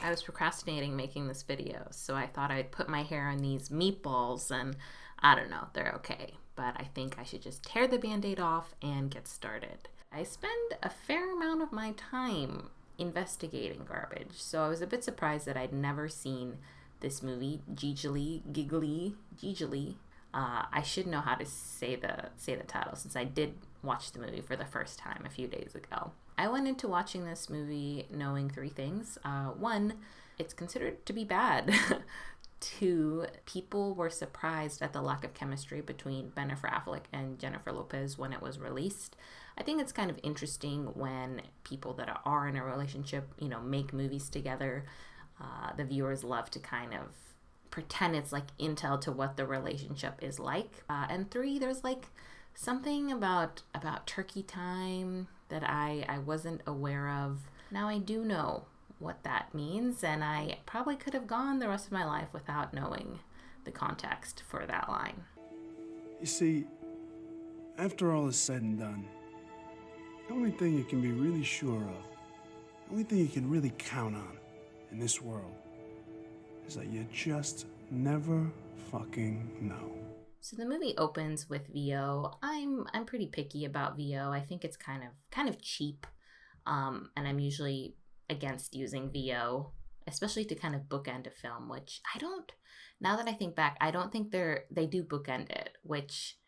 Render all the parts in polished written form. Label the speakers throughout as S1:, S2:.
S1: I was procrastinating making this video, so I thought I'd put my hair on these meatballs, and I don't know, they're okay. But I think I should just tear the band-aid off and get started. I spend a fair amount of my time investigating garbage, so I was a bit surprised that I'd never seen this movie, Gigli. I should know how to say the title since I did watch the movie for the first time a few days ago. I went into watching this movie knowing three things. One, it's considered to be bad. Two, people were surprised at the lack of chemistry between Ben Affleck and Jennifer Lopez when it was released. I think it's kind of interesting when people that are in a relationship, make movies together. The viewers love to kind of pretend it's like intel to what the relationship is like. And three, there's like something about turkey time that I wasn't aware of. Now I do know what that means, and I probably could have gone the rest of my life without knowing the context for that line.
S2: You see, after all is said and done, the only thing you can be really sure of, the only thing you can really count on in this world is that you just never fucking know.
S1: So the movie opens with VO. I'm pretty picky about VO. I think it's kind of cheap, and I'm usually against using VO, especially to kind of bookend a film, which I don't. Now that I think back, I don't think they do bookend it, which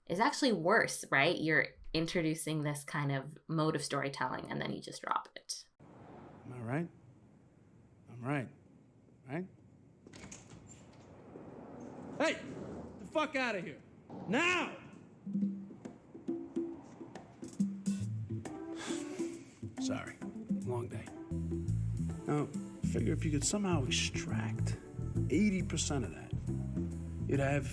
S1: is actually worse, right? You're introducing this kind of mode of storytelling, and then you just drop it.
S2: Am I right? I'm right. Right?
S3: Hey! The fuck out of here! Now!
S2: Sorry. Long day. Now, figure if you could somehow extract 80% of that, you'd have...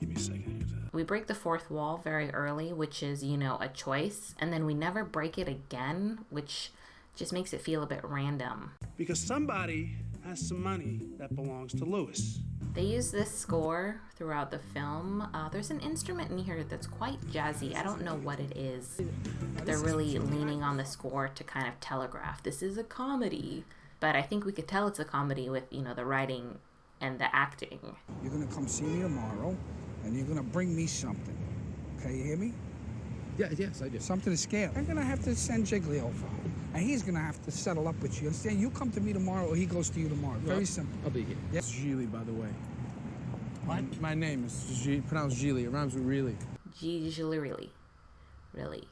S2: Give me a second here.
S1: We break the fourth wall very early, which is, a choice, and then we never break it again, which just makes it feel a bit random.
S2: Because somebody has some money that belongs to Lewis.
S1: They use this score throughout the film. There's an instrument in here that's quite jazzy. I don't know what it is. They're really leaning on the score to kind of telegraph this is a comedy. But I think we could tell it's a comedy with, the writing and the acting.
S4: You're gonna come see me tomorrow, and you're gonna bring me something. Okay, you hear me?
S3: Yes, I do.
S4: Something to scale. I'm gonna have to send Gigli over. And he's gonna have to settle up with you. Understand? You come to me tomorrow, or he goes to you tomorrow. Very simple.
S3: I'll be here.
S2: It's Gigli, by the way.
S4: What?
S2: My name is pronounced Gigli. It rhymes with really.
S1: Gigli. Really.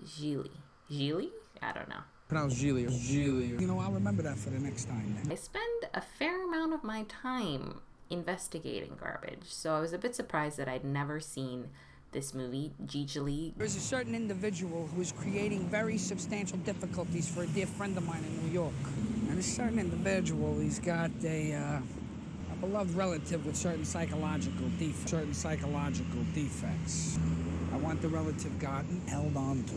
S1: Gigli. Gigli? I don't know.
S2: Pronounced Gigli. Gigli.
S4: You know, I'll remember that for the next time then.
S1: I spend a fair amount of my time investigating garbage, so I was a bit surprised that I'd never seen this movie, Gigli.
S4: There's a certain individual who is creating very substantial difficulties for a dear friend of mine in New York. And a certain individual, he's got a beloved relative with certain psychological defects. I want the relative gotten, held on to.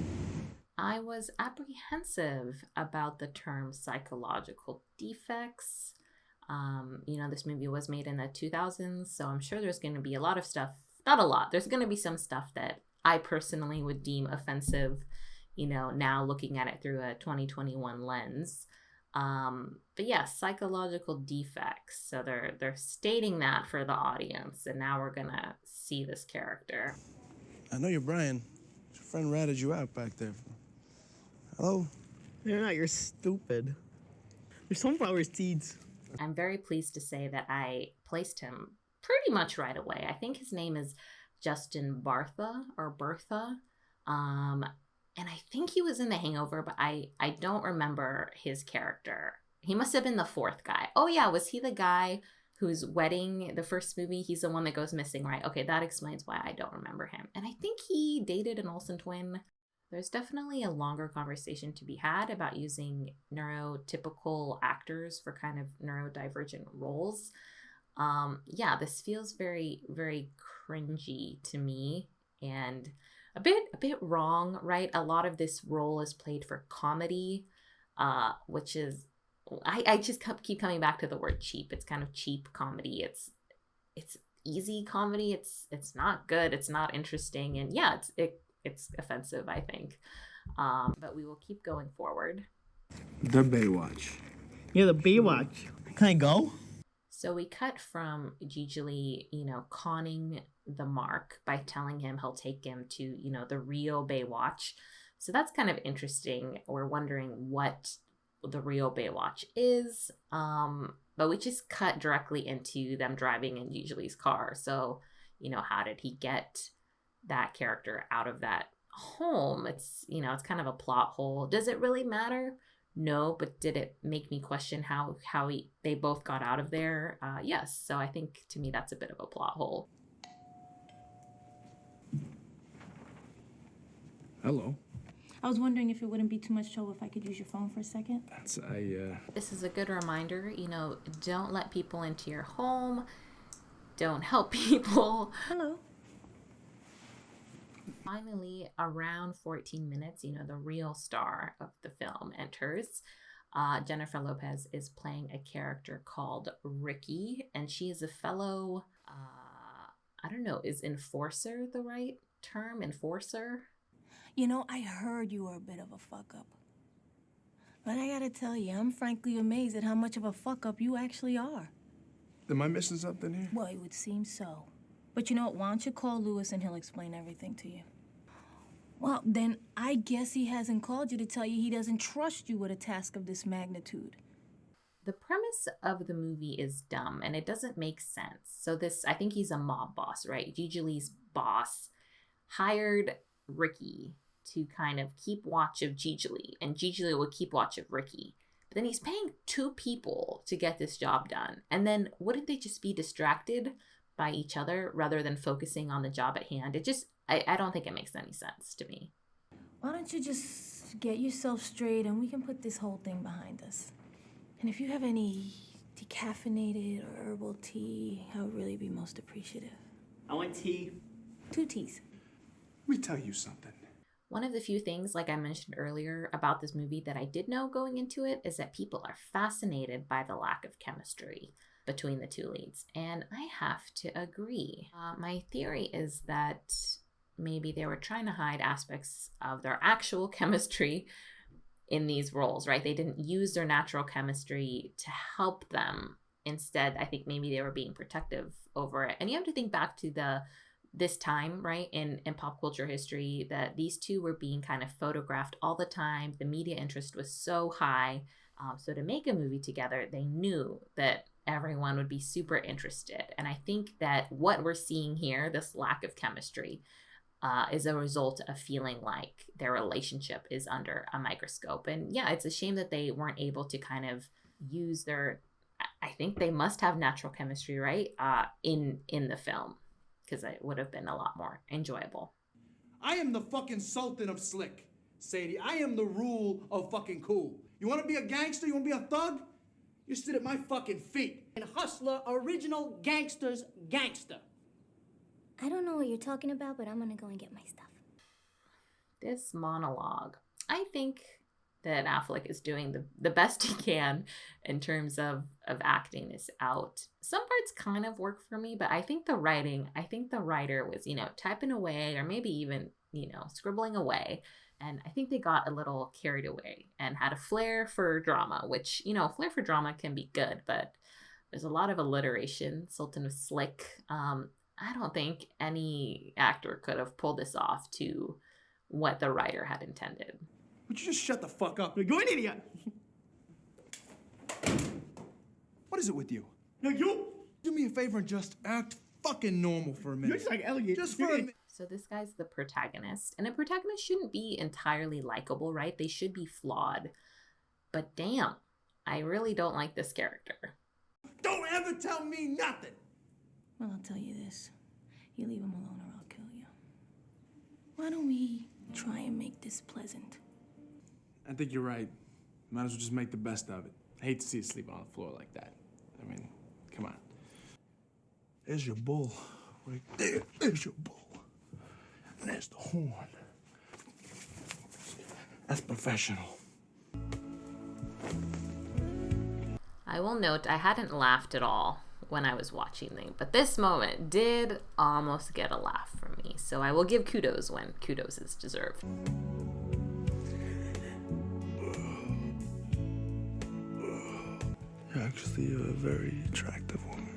S1: I was apprehensive about the term psychological defects. This movie was made in the 2000s, so I'm sure there's going to be a lot of stuff. Not a lot. There's going to be some stuff that I personally would deem offensive, now looking at it through a 2021 lens. But yeah, psychological defects. So they're stating that for the audience, and now we're going to see this character.
S5: I know you're Brian. Your friend ratted you out back there. Hello?
S6: You're not. You're stupid. There's sunflower seeds.
S1: I'm very pleased to say that I placed him pretty much right away. I think his name is Justin Bertha. And I think he was in The Hangover, but I don't remember his character. He must have been the fourth guy. Oh yeah, was he the guy whose wedding, the first movie, he's the one that goes missing, right? Okay, that explains why I don't remember him. And I think he dated an Olsen twin. There's definitely a longer conversation to be had about using neurotypical actors for kind of neurodivergent roles. This feels very, very cringy to me and a bit wrong, right? A lot of this role is played for comedy, which is, I just keep coming back to the word cheap. It's kind of cheap comedy. It's easy comedy. It's not good. It's not interesting. And yeah, it's offensive, I think. But we will keep going forward.
S2: The Baywatch.
S6: Yeah, the Baywatch. Can I go?
S1: So we cut from Gigli, conning the Mark by telling him he'll take him to, the real Baywatch. So that's kind of interesting. We're wondering what the real Baywatch is. But we just cut directly into them driving in Gigli's car. So, how did he get that character out of that home? It's, it's kind of a plot hole. Does it really matter? No, but did it make me question how they both got out of there? Yes. So I think to me that's a bit of a plot hole.
S2: Hello.
S7: I was wondering if it wouldn't be too much trouble if I could use your phone for a second.
S1: This is a good reminder, don't let people into your home. Don't help people.
S7: Hello.
S1: Finally, around 14 minutes, the real star of the film enters. Jennifer Lopez is playing a character called Ricky, and she is a fellow, I don't know, is enforcer the right term? Enforcer?
S7: I heard you were a bit of a fuck-up. But I gotta tell you, I'm frankly amazed at how much of a fuck-up you actually are.
S2: Am I missing something here?
S7: Well, it would seem so. But you know what? Why don't you call Lewis and he'll explain everything to you? Well, then I guess he hasn't called you to tell you he doesn't trust you with a task of this magnitude.
S1: The premise of the movie is dumb and it doesn't make sense. So I think he's a mob boss, right? Gigli's boss hired Ricky to kind of keep watch of Gigli, and Gigli will keep watch of Ricky. But then he's paying 2 people to get this job done. And then wouldn't they just be distracted by each other rather than focusing on the job at hand? I don't think it makes any sense to me.
S7: Why don't you just get yourself straight and we can put this whole thing behind us? And if you have any decaffeinated or herbal tea, I would really be most appreciative.
S6: I want tea.
S7: 2 teas.
S2: Let me tell you something.
S1: One of the few things, like I mentioned earlier, about this movie that I did know going into it is that people are fascinated by the lack of chemistry between the 2 leads. And I have to agree. My theory is that maybe they were trying to hide aspects of their actual chemistry in these roles, right? They didn't use their natural chemistry to help them. Instead, I think maybe they were being protective over it. And you have to think back to this time, right, in pop culture history, that these 2 were being kind of photographed all the time. The media interest was so high. So to make a movie together, they knew that everyone would be super interested. And I think that what we're seeing here, this lack of chemistry, is a result of feeling like their relationship is under a microscope. And yeah, it's a shame that they weren't able to kind of use I think they must have natural chemistry, right, in the film, because it would have been a lot more enjoyable.
S3: I am the fucking sultan of slick, Sadie. I am the rule of fucking cool. You want to be a gangster? You want to be a thug? You sit at my fucking feet. And hustler, original gangster's gangster.
S8: I don't know what you're talking about, but I'm gonna go and get my stuff.
S1: This monologue, I think that Affleck is doing the best he can in terms of acting this out. Some parts kind of work for me, but I think the writer was, typing away or maybe even, scribbling away. And I think they got a little carried away and had a flair for drama, which, flair for drama can be good, but there's a lot of alliteration. Sultan was slick. I don't think any actor could have pulled this off to what the writer had intended.
S3: Would you just shut the fuck up?
S6: You're an idiot.
S3: What is it with you?
S6: No, you.
S3: Do me a favor and just act fucking normal for a minute.
S6: You're just like Elliot.
S3: Just for a minute.
S1: So this guy's the protagonist, and a protagonist shouldn't be entirely likable, right? They should be flawed. But damn, I really don't like this character.
S3: Don't ever tell me nothing.
S7: Well, I'll tell you this. You leave him alone or I'll kill you. Why don't we try and make this pleasant?
S2: I think you're right. Might as well just make the best of it. I hate to see you sleep on the floor like that. I mean, come on.
S5: There's your bull. Right there. There's your bull. And there's the horn. That's professional.
S1: I will note I hadn't laughed at all when I was watching them, but this moment did almost get a laugh from me. So I will give kudos when kudos is deserved.
S5: actually a very attractive woman.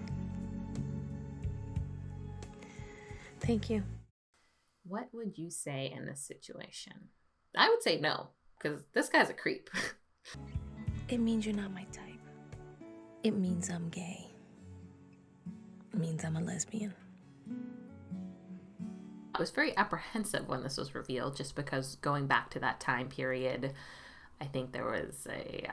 S7: Thank you.
S1: What would you say in this situation? I would say no, because this guy's a creep.
S7: It means you're not my type. It means I'm gay. It means I'm a lesbian.
S1: I was very apprehensive when this was revealed, just because going back to that time period, I think there was a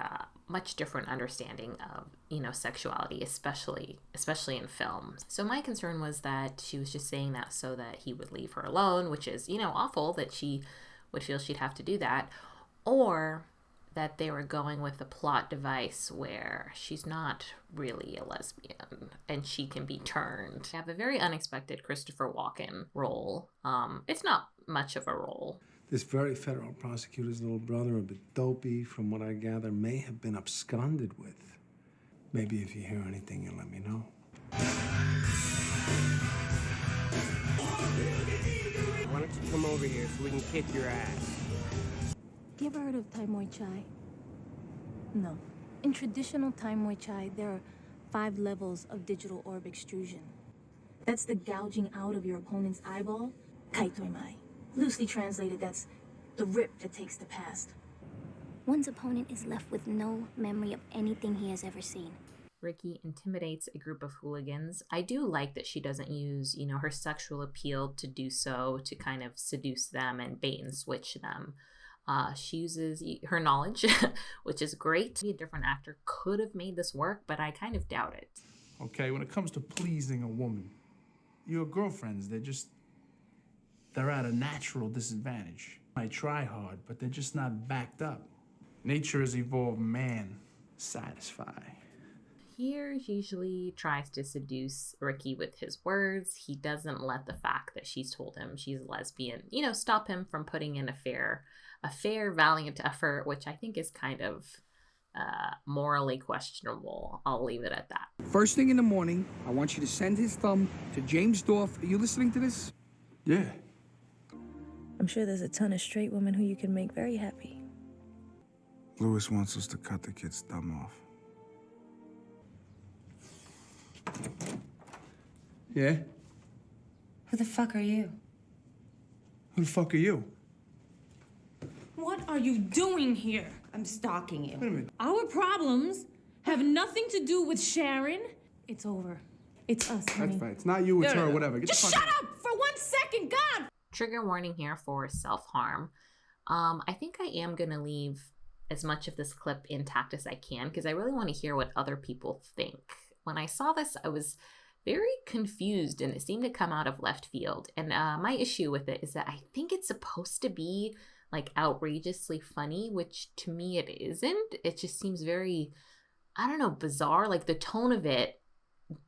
S1: much different understanding of, sexuality, especially in film. So my concern was that she was just saying that so that he would leave her alone, which is, awful that she would feel she'd have to do that, or that they were going with a plot device where she's not really a lesbian and she can be turned. I have a very unexpected Christopher Walken role. It's not much of a role.
S2: This very federal prosecutor's little brother, a bit dopey, from what I gather, may have been absconded with. Maybe if you hear anything, you'll let me know.
S9: Why don't you come over here so we can kick your ass?
S7: You ever heard of Thai Muay Chai? No. In traditional Thai Muay Chai, there are 5 levels of digital orb extrusion. That's the gouging out of your opponent's eyeball. Kai Toi Mai. Loosely translated, that's the rip that takes the past.
S8: One's opponent is left with no memory of anything he has ever seen.
S1: Ricky intimidates a group of hooligans. I do like that she doesn't use, her sexual appeal to do so, to kind of seduce them and bait and switch them. She uses her knowledge, which is great. A different actor could have made this work, but I kind of doubt it.
S5: Okay, when it comes to pleasing a woman, your girlfriends, they're at a natural disadvantage. Might try hard, but they're just not backed up. Nature has evolved man, satisfy.
S1: Here usually tries to seduce Ricky with his words. He doesn't let the fact that she's told him she's a lesbian, stop him from putting in a fair, valiant effort, which I think is kind of morally questionable. I'll leave it at that.
S4: First thing in the morning, I want you to send his thumb to James Dorff. Are you listening to this?
S5: Yeah.
S7: I'm sure there's a ton of straight women who you can make very happy.
S2: Lewis wants us to cut the kid's thumb off.
S5: Yeah?
S10: Who the fuck are you?
S5: Who the fuck are you?
S10: What are you doing here? I'm stalking you.
S5: Wait a minute.
S10: Our problems have nothing to do with Sharon. It's over. It's us, honey.
S5: That's right. It's not you, it's her, whatever. Get
S10: Just
S5: the fuck
S10: shut up for 1 second, God!
S1: Trigger warning here for self-harm. I think I am going to leave as much of this clip intact as I can, because I really want to hear what other people think. When I saw this, I was very confused, and it seemed to come out of left field. And my issue with it is that I think it's supposed to be like outrageously funny, which to me it isn't. It just seems very, bizarre. Like the tone of it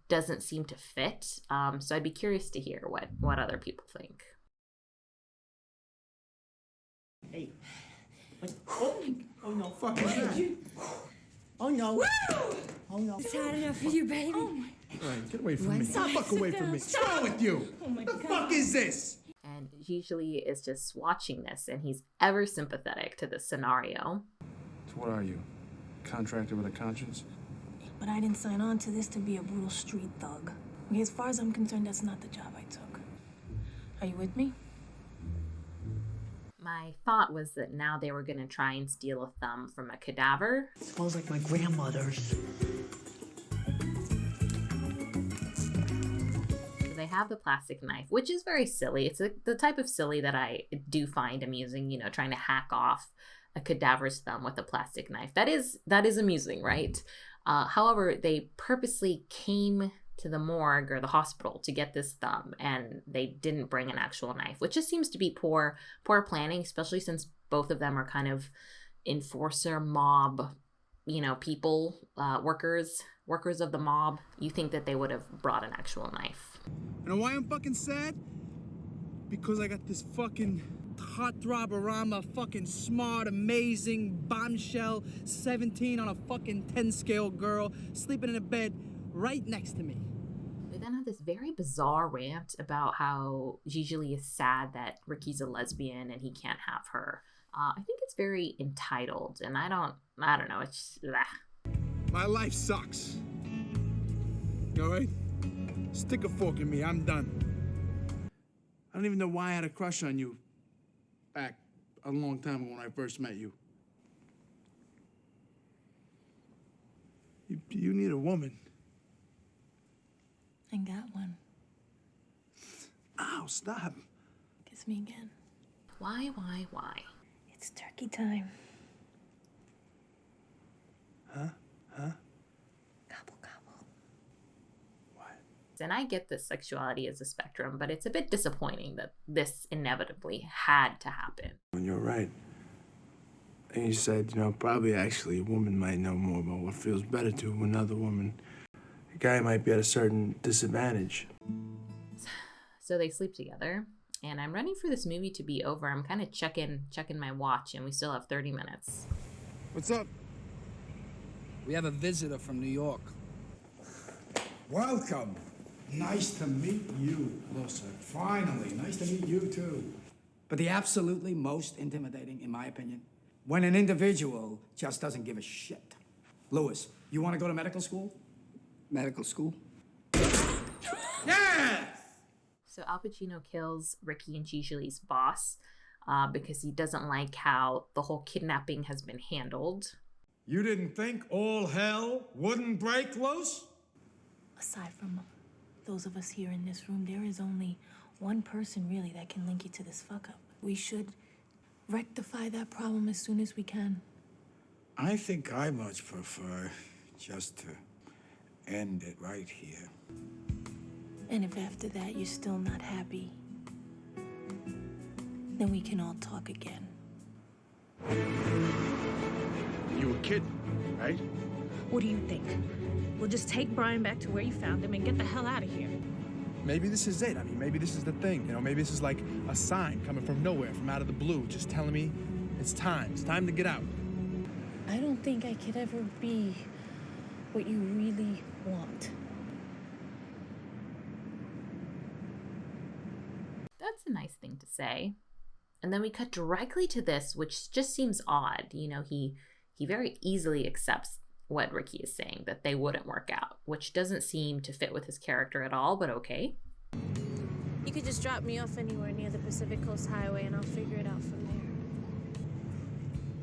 S1: doesn't seem to fit. So I'd be curious to hear what other people think.
S6: Hey. Oh no, fucking shit. Oh no. Oh no.
S10: It's had enough of you, baby.
S5: All right, get away from me.
S10: Stop,
S5: Fuck away from me.
S3: What's wrong with you?
S10: Oh my
S3: The
S10: God.
S3: fuck is this?
S1: And usually is just watching this, and he's ever sympathetic to this scenario.
S5: So what are you? Contractor with a conscience?
S7: But I didn't sign on to this to be a brutal street thug. Okay, as far as I'm concerned, that's not the job I took. Are you with me?
S1: My thought was that now they were going to try and steal a thumb from a cadaver.
S6: It smells like my grandmother's.
S1: So they have the plastic knife, which is very silly. It's the type of silly that I do find amusing, trying to hack off a cadaver's thumb with a plastic knife. That is amusing, right? However, they purposely came to the morgue or the hospital to get this thumb, and they didn't bring an actual knife, which just seems to be poor planning, especially since both of them are kind of enforcer mob, people, workers of the mob. You think that they would have brought an actual knife.
S3: You know why I'm fucking sad? Because I got this fucking heartthrob-orama, fucking smart, amazing, bombshell, 17 on a fucking 10 scale girl sleeping in a bed right next to me.
S1: They then have this very bizarre rant about how Gigli is sad that Ricky's a lesbian and he can't have her. I think it's very entitled, and I don't know, it's just,
S2: My life sucks. All right? Stick a fork in me. I'm done. I don't even know why I had a crush on you back a long time ago when I first met you. You need a woman.
S7: I got one.
S2: Ow, stop.
S7: Kiss me again.
S1: Why?
S7: It's turkey time.
S2: Huh?
S7: Gobble, gobble.
S1: And I get that sexuality is a spectrum, but it's a bit disappointing that this inevitably had to happen.
S2: And you're right. And you said, probably actually a woman might know more about what feels better to another woman. A guy might be at a certain disadvantage.
S1: So they sleep together, and I'm ready for this movie to be over. I'm kind of checking my watch, and we still have 30 minutes.
S2: What's up?
S4: We have a visitor from New York.
S11: Welcome. Nice to meet you, Lucy. Finally, nice to meet you too. But the absolutely most intimidating, in my opinion, when an individual just doesn't give a shit. Louis, you want to go to medical school? Medical school? Yeah!
S1: So Al Pacino kills Ricky and Gigli's boss because he doesn't like how the whole kidnapping has been handled.
S11: You didn't think all hell wouldn't break loose?
S7: Aside from those of us here in this room, there is only one person really that can link you to this fuck up. We should rectify that problem as soon as we can.
S11: I think I much prefer just to end it right here.
S7: And if after that you're still not happy, then we can all talk again.
S2: You were kidding, right?
S10: What do you think? We'll just take Brian back to where you found him and get the hell out of here.
S5: Maybe this is it. I mean, maybe this is the thing. Maybe this is like a sign coming from nowhere, from out of the blue, just telling me it's time. It's time to get out.
S7: I don't think I could ever be what you really want.
S1: That's a nice thing to say. And then we cut directly to this, which just seems odd. He very easily accepts what Ricky is saying, that they wouldn't work out, which doesn't seem to fit with his character at all, but okay.
S10: You could just drop me off anywhere near the Pacific Coast Highway and I'll figure it out from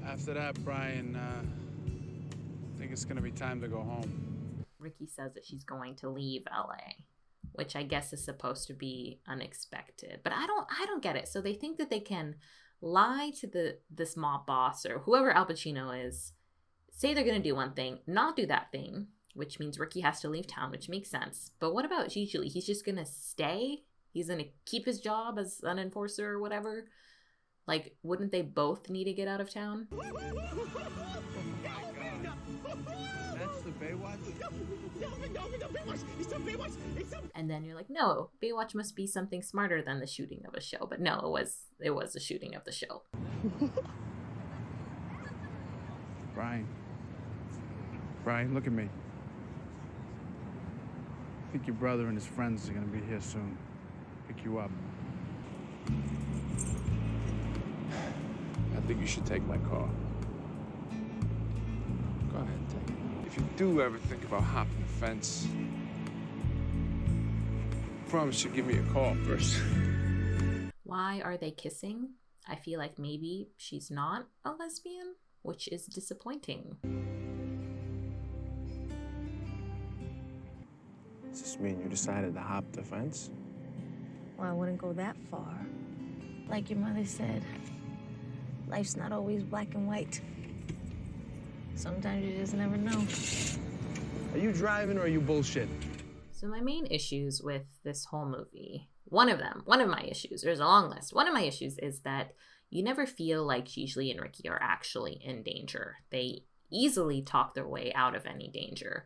S10: there.
S5: After that, Brian, I think it's gonna be time to go home.
S1: Ricky says that she's going to leave LA, which I guess is supposed to be unexpected, but I don't get it. So they think that they can lie to this mob boss or whoever Al Pacino is, say they're going to do one thing, not do that thing, which means Ricky has to leave town, which makes sense. But what about Gigli? He's just going to stay? He's going to keep his job as an enforcer or whatever? Like, wouldn't they both need to get out of town?
S5: That's the Baywatch?
S1: And then you're like, no, Baywatch must be something smarter than the shooting of a show. But no, it was the shooting of the show.
S5: Brian, look at me. I think your brother and his friends are gonna be here soon. Pick you up. I think you should take my car. Go ahead, take it. If you do ever think about hopping the fence, promise you'll give me a call first.
S1: Why are they kissing? I feel like maybe she's not a lesbian, which is disappointing.
S5: Does this mean you decided to hop the fence?
S7: Well, I wouldn't go that far. Like your mother said, life's not always black and white. Sometimes you just never know.
S5: Are you driving or are you bullshitting?
S1: So my main issues with this whole movie, one of my issues, there's a long list. One of my issues is that you never feel like Gigli and Ricky are actually in danger. They easily talk their way out of any danger.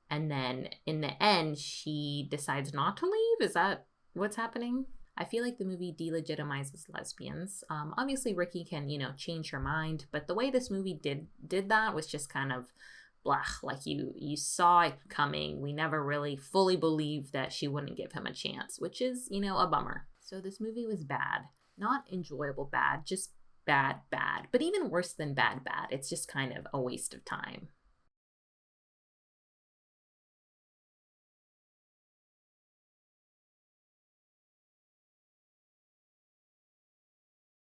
S1: And then in the end, she decides not to leave. Is that what's happening? I feel like the movie delegitimizes lesbians. Obviously, Ricky can, change her mind. But the way this movie did that was just kind of blah. Like you saw it coming. We never really fully believed that she wouldn't give him a chance, which is, a bummer. So this movie was bad. Not enjoyable bad, just bad. But even worse than bad, it's just kind of a waste of time.